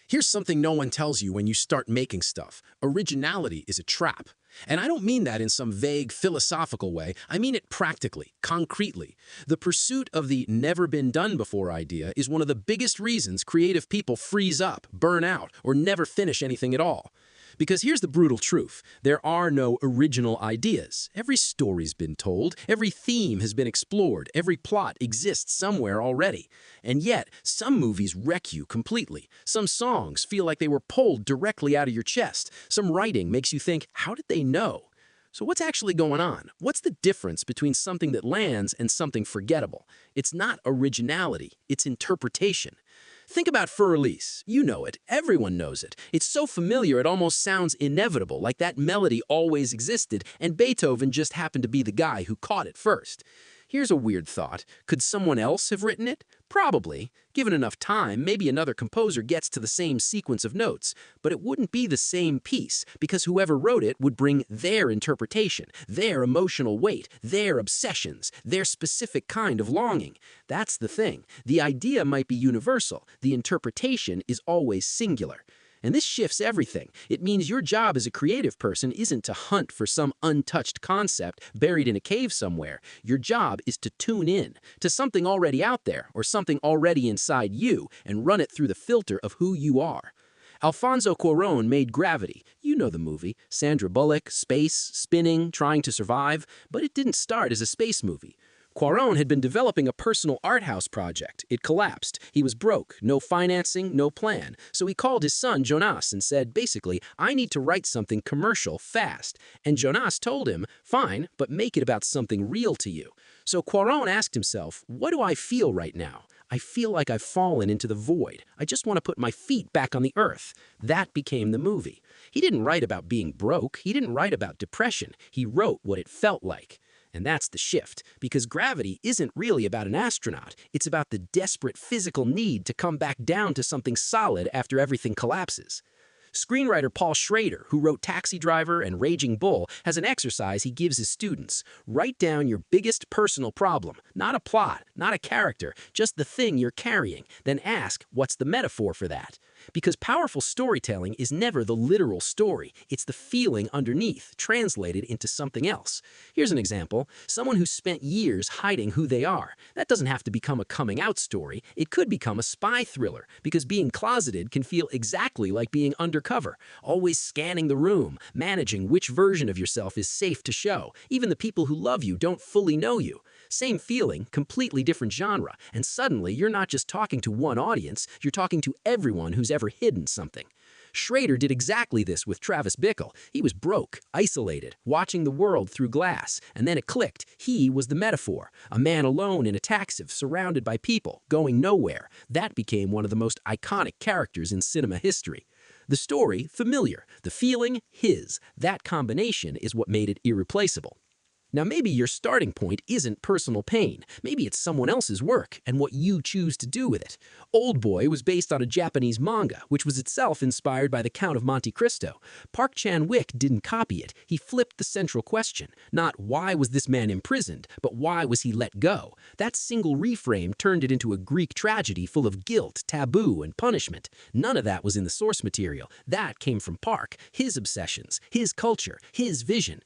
Here's something no one tells you when you start making stuff. Originality is a trap. And I don't mean that in some vague philosophical way. I mean it practically, concretely. The pursuit of the never-been-done-before idea is one of the biggest reasons creative people freeze up, burn out, or never finish anything at all. Because here's the brutal truth. There are no original ideas. Every story's been told, every theme has been explored, every plot exists somewhere already. And yet, some movies wreck you completely. Some songs feel like they were pulled directly out of your chest. Some writing makes you think, how did they know? So what's actually going on? What's the difference between something that lands and something forgettable? It's not originality, it's interpretation. Think about Fur Elise. You know it. Everyone knows it. It's so familiar it almost sounds inevitable, like that melody always existed and Beethoven just happened to be the guy who caught it first. Here's a weird thought. Could someone else have written it? Probably. Given enough time, maybe another composer gets to the same sequence of notes, but it wouldn't be the same piece because whoever wrote it would bring their interpretation, their emotional weight, their obsessions, their specific kind of longing. That's the thing. The idea might be universal. The interpretation is always singular. And this shifts everything. It means your job as a creative person isn't to hunt for some untouched concept buried in a cave somewhere. Your job is to tune in to something already out there or something already inside you and run it through the filter of who you are. Alfonso Cuarón made Gravity. You know the movie. Sandra Bullock, space, spinning, trying to survive. But it didn't start as a space movie. Cuarón had been developing a personal art house project. It collapsed. He was broke, no financing, no plan. So he called his son Jonas and said, basically, I need to write something commercial fast. And Jonas told him, fine, but make it about something real to you. So Cuarón asked himself, what do I feel right now? I feel like I've fallen into the void. I just want to put my feet back on the earth. That became the movie. He didn't write about being broke. He didn't write about depression. He wrote what it felt like. And that's the shift, because Gravity isn't really about an astronaut. It's about the desperate physical need to come back down to something solid after everything collapses. Screenwriter Paul Schrader, who wrote Taxi Driver and Raging Bull, has an exercise he gives his students. Write down your biggest personal problem, not a plot, not a character, just the thing you're carrying. Then ask, what's the metaphor for that? Because powerful storytelling is never the literal story. It's the feeling underneath, translated into something else. Here's an example. Someone who spent years hiding who they are. That doesn't have to become a coming-out story. It could become a spy thriller, because being closeted can feel exactly like being undercover, always scanning the room, managing which version of yourself is safe to show. Even the people who love you don't fully know you. Same feeling, completely different genre, and suddenly you're not just talking to one audience, you're talking to everyone who's ever hidden something. Schrader did exactly this with Travis Bickle. He was broke, isolated, watching the world through glass, and then it clicked. He was the metaphor. A man alone in a taxi, surrounded by people, going nowhere. That became one of the most iconic characters in cinema history. The story, familiar. The feeling, his. That combination is what made it irreplaceable. Now maybe your starting point isn't personal pain. Maybe it's someone else's work and what you choose to do with it. Old Boy was based on a Japanese manga, which was itself inspired by The Count of Monte Cristo. Park Chan-wook didn't copy it. He flipped the central question. Not why was this man imprisoned, but why was he let go? That single reframe turned it into a Greek tragedy full of guilt, taboo, and punishment. None of that was in the source material. That came from Park, his obsessions, his culture, his vision.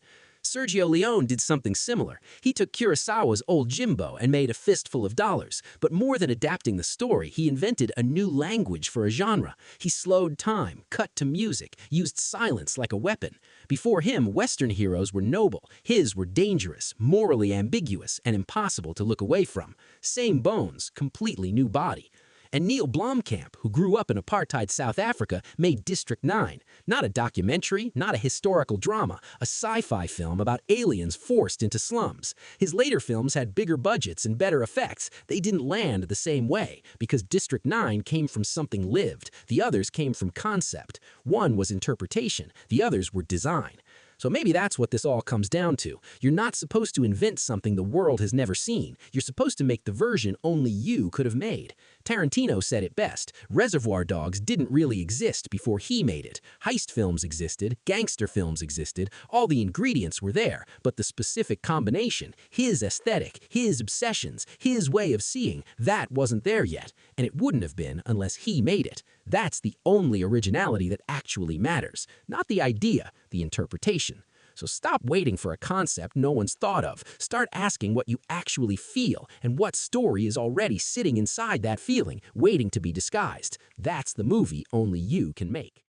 Sergio Leone did something similar. He took Kurosawa's Old Jimbo and made A Fistful of Dollars. But more than adapting the story, he invented a new language for a genre. He slowed time, cut to music, used silence like a weapon. Before him, Western heroes were noble. His were dangerous, morally ambiguous, and impossible to look away from. Same bones, completely new body. And Neil Blomkamp, who grew up in apartheid South Africa, made District 9. Not a documentary, not a historical drama, a sci-fi film about aliens forced into slums. His later films had bigger budgets and better effects. They didn't land the same way, because District 9 came from something lived. The others came from concept. One was interpretation, the others were design. So maybe that's what this all comes down to. You're not supposed to invent something the world has never seen. You're supposed to make the version only you could have made. Tarantino said it best. Reservoir Dogs didn't really exist before he made it. Heist films existed, gangster films existed, all the ingredients were there, but the specific combination, his aesthetic, his obsessions, his way of seeing, that wasn't there yet, and it wouldn't have been unless he made it. That's the only originality that actually matters, not the idea, the interpretation. So stop waiting for a concept no one's thought of. Start asking what you actually feel and what story is already sitting inside that feeling, waiting to be disguised. That's the movie only you can make.